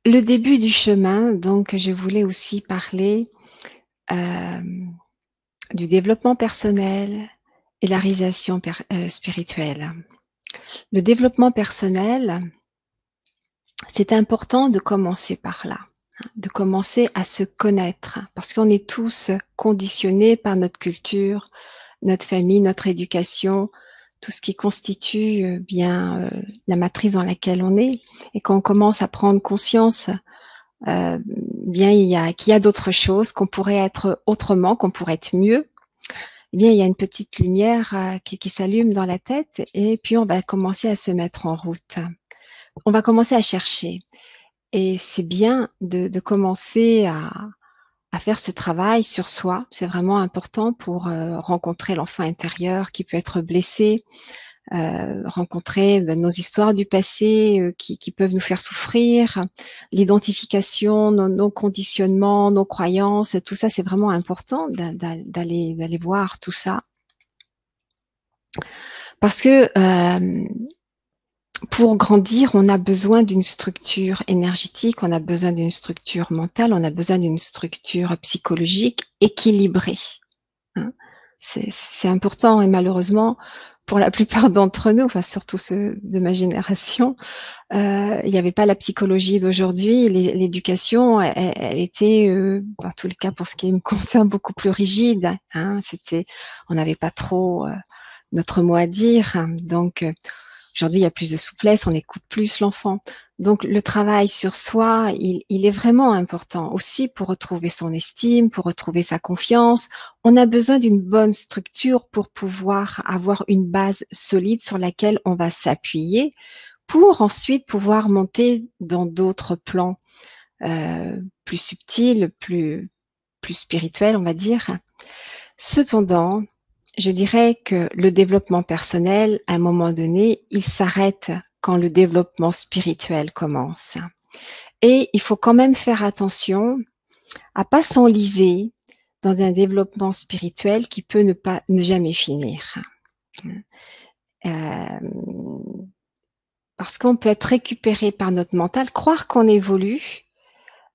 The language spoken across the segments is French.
le début du chemin, donc je voulais aussi parler, hem, du développement personnel et la réalisation spirituelle. Le développement personnel, c'est important de commencer par là, hein, de commencer à se connaître parce qu'on est tous conditionnés par notre culture, notre famille, notre éducation, tout ce qui constitue, la matrice dans laquelle on est et quand on commence à prendre conscience Heu, qu'il y a d'autres choses, qu'on pourrait être autrement, qu'on pourrait être mieux, il y a une petite lumière, qui s'allume dans la tête et puis on va commencer à se mettre en route. On va commencer à chercher et c'est bien de commencer à faire ce travail sur soi. C'est vraiment important pour, rencontrer l'enfant intérieur qui peut être blessé, rencontrer, nos histoires du passé, qui peuvent nous faire souffrir, l'identification, nos conditionnements, nos croyances, tout ça, c'est vraiment important d'aller voir tout ça. Parce que, pour grandir, on a besoin d'une structure énergétique, on a besoin d'une structure mentale, on a besoin d'une structure psychologique équilibrée, hein. C'est important et malheureusement, pour la plupart d'entre nous, enfin surtout ceux de ma génération, il y avait pas la psychologie d'aujourd'hui. L'éducation, elle était, en tous les cas pour ce qui me concerne, beaucoup plus rigide, hein. On n'avait pas trop, notre mot à dire. Donc, aujourd'hui, il y a plus de souplesse, on écoute plus l'enfant. Donc le travail sur soi, il est vraiment important aussi pour retrouver son estime, pour retrouver sa confiance. On a besoin d'une bonne structure pour pouvoir avoir une base solide sur laquelle on va s'appuyer pour ensuite pouvoir monter dans d'autres plans, plus subtils, plus spirituels, on va dire. Cependant, je dirais que le développement personnel, à un moment donné, il s'arrête quand le développement spirituel commence et il faut quand même faire attention à pas s'enliser dans un développement spirituel qui peut ne jamais finir. Hem Parce qu'on peut être récupéré par notre mental, croire qu'on évolue,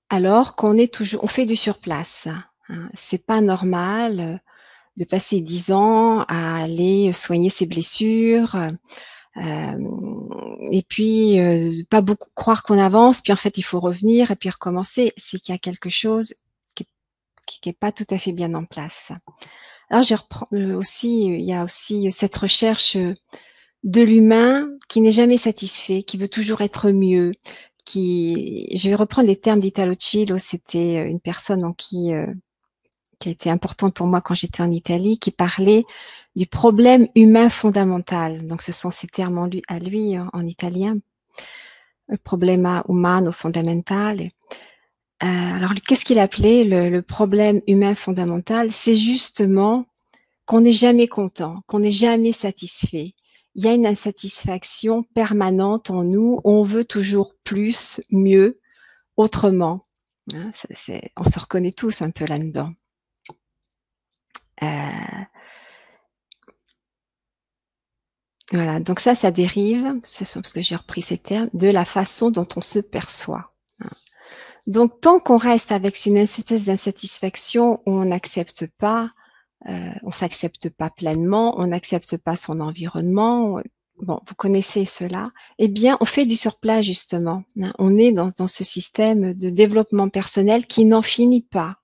alors qu'on est toujours on fait du surplace, hein. C'est pas normal, de passer 10 ans à aller soigner ses blessures, et puis, pas beaucoup croire qu'on avance, puis en fait il faut revenir et puis recommencer. C'est qu'il y a quelque chose qui est pas tout à fait bien en place. Alors je reprends, aussi, il y a aussi cette recherche, de l'humain qui n'est jamais satisfait, qui veut toujours être mieux, qui je vais reprendre les termes d'Italo Cielo, c'était, une personne qui a été importante pour moi quand j'étais en Italie, qui parlait du problème humain fondamental. Donc ce sont ces termes à lui en italien, il problema umano fondamentale. Alors qu'est-ce qu'il appelait le problème humain fondamental? C'est justement qu'on n'est jamais content, qu'on n'est jamais satisfait. Il y a une insatisfaction permanente en nous, on veut toujours plus, mieux, autrement, hein. On se reconnaît tous un peu là-dedans. Heu, voilà, donc ça dérive, ce sont parce que j'ai repris ces termes, de la façon dont on se perçoit, hein. Donc tant qu'on reste avec une espèce d'insatisfaction où on n'accepte pas, on s'accepte pas pleinement, on n'accepte pas son environnement, bon, vous connaissez cela, eh bien, on fait du surplace justement, hein. On est dans ce système de développement personnel qui n'en finit pas,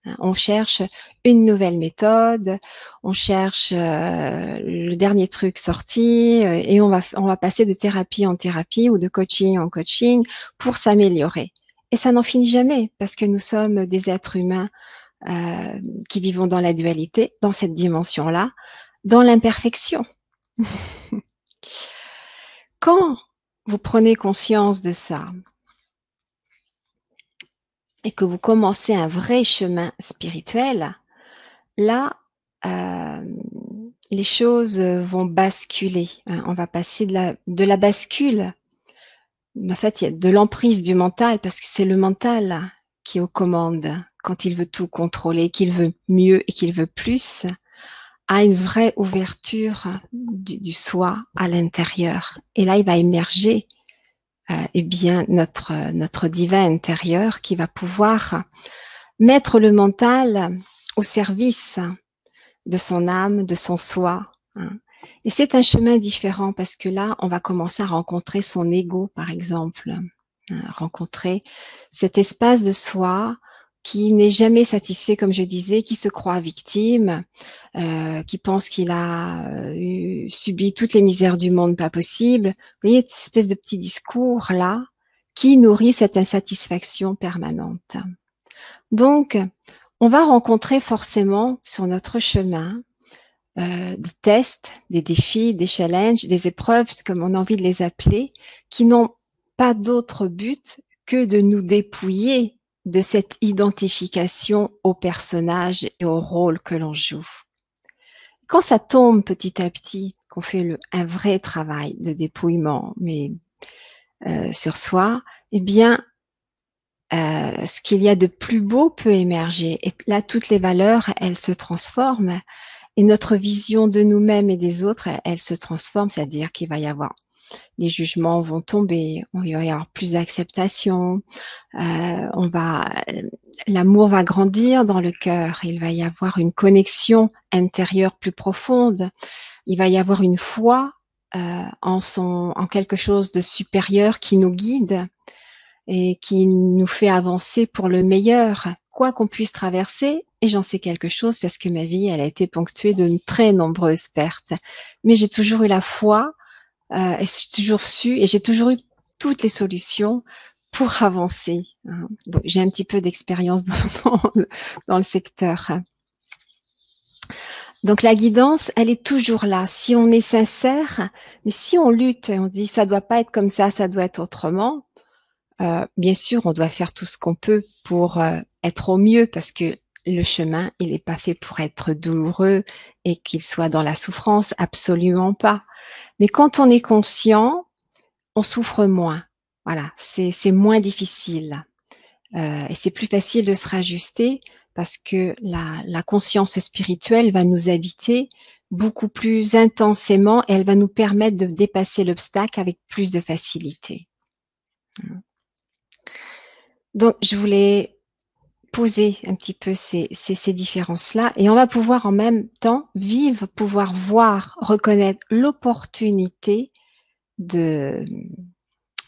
hein. On cherche une nouvelle méthode, on cherche, le dernier truc sorti, et on va passer de thérapie en thérapie ou de coaching en coaching pour s'améliorer et ça n'en finit jamais parce que nous sommes des êtres humains qui vivons dans la dualité, dans cette dimension-là, dans l'imperfection. Quand vous prenez conscience de ça et que vous commencez un vrai chemin spirituel, là, les choses vont basculer, hein. On va passer de la bascule. En fait, il y a de l'emprise du mental parce que c'est le mental qui est aux commandes quand il veut tout contrôler, qu'il veut mieux et qu'il veut plus. À une vraie ouverture du soi à l'intérieur et là, il va émerger, eh bien notre divin intérieur qui va pouvoir mettre le mental au service de son âme, de son soi, hein. Et c'est un chemin différent parce que là, on va commencer à rencontrer son ego, par exemple, rencontrer cet espace de soi qui n'est jamais satisfait, comme je disais, qui se croit victime, qui pense qu'il a subi toutes les misères du monde, pas possible. Vous voyez, cette espèce de petit discours-là qui nourrit cette insatisfaction permanente. Donc, on va rencontrer forcément sur notre chemin des tests, des défis, des challenges, des épreuves, comme on a envie de les appeler, qui n'ont pas d'autre but que de nous dépouiller de cette identification au personnage et au rôle que l'on joue. Quand ça tombe petit à petit, qu'on fait un vrai travail de dépouillement, mais sur soi, eh bien, ce qu'il y a de plus beau peut émerger. Et là, toutes les valeurs, elles se transforment. Et notre vision de nous-mêmes et des autres, elle se transforme, c'est-à-dire qu'il va y avoir les jugements vont tomber, il va y avoir plus d'acceptation, l'amour va grandir dans le cœur, il va y avoir une connexion intérieure plus profonde, il va y avoir une foi en quelque chose de supérieur qui nous guide et qui nous fait avancer pour le meilleur, quoi qu'on puisse traverser. Et j'en sais quelque chose parce que ma vie, elle a été ponctuée de très nombreuses pertes. Mais j'ai toujours eu la foi, et j'ai toujours su, et j'ai toujours eu toutes les solutions pour avancer, hein. Donc, j'ai un petit peu d'expérience dans le secteur. Donc la guidance, elle est toujours là. Si on est sincère, mais si on lutte et on dit ça doit pas être comme ça doit être autrement, bien sûr, on doit faire tout ce qu'on peut pour être au mieux parce que le chemin, il n'est pas fait pour être douloureux et qu'il soit dans la souffrance, absolument pas. Mais quand on est conscient, on souffre moins. Voilà, c'est moins difficile et c'est plus facile de se rajuster parce que la conscience spirituelle va nous habiter beaucoup plus intensément et elle va nous permettre de dépasser l'obstacle avec plus de facilité. Donc, je voulais poser un petit peu ces différences-là et on va pouvoir en même temps vivre, pouvoir voir, reconnaître l'opportunité de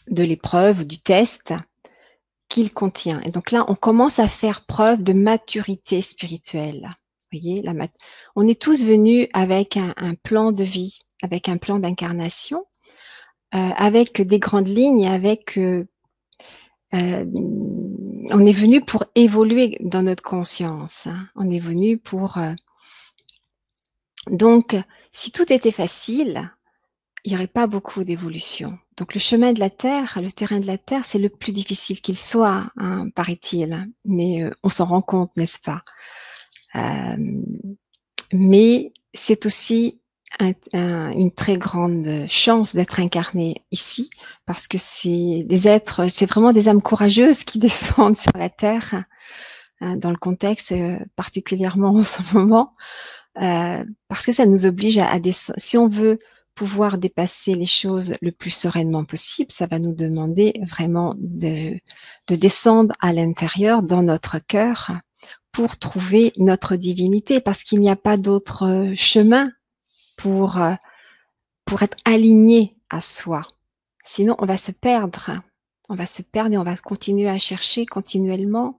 l'épreuve, du test qu'il contient. Et donc là, on commence à faire preuve de maturité spirituelle. Vous voyez, on est tous venus avec un plan de vie, avec un plan d'incarnation, avec des grandes lignes, avec on est venu pour évoluer dans notre conscience, hein. On est venu pour donc si tout était facile, il n'y aurait pas beaucoup d'évolution. Donc le chemin de la terre, le terrain de la terre, c'est le plus difficile qu'il soit, hein, paraît-il. Mais on s'en rend compte, n'est-ce pas? Mais c'est aussi une très grande chance d'être incarné ici, parce que c'est vraiment des âmes courageuses qui descendent sur la terre, hein, dans le contexte particulièrement en ce moment, parce que ça nous oblige à descendre. Si on veut pouvoir dépasser les choses le plus sereinement possible, ça va nous demander vraiment de descendre à l'intérieur, dans notre cœur, pour trouver notre divinité, parce qu'il n'y a pas d'autre chemin pour être aligné à soi. Sinon, on va se perdre. On va se perdre et on va continuer à chercher continuellement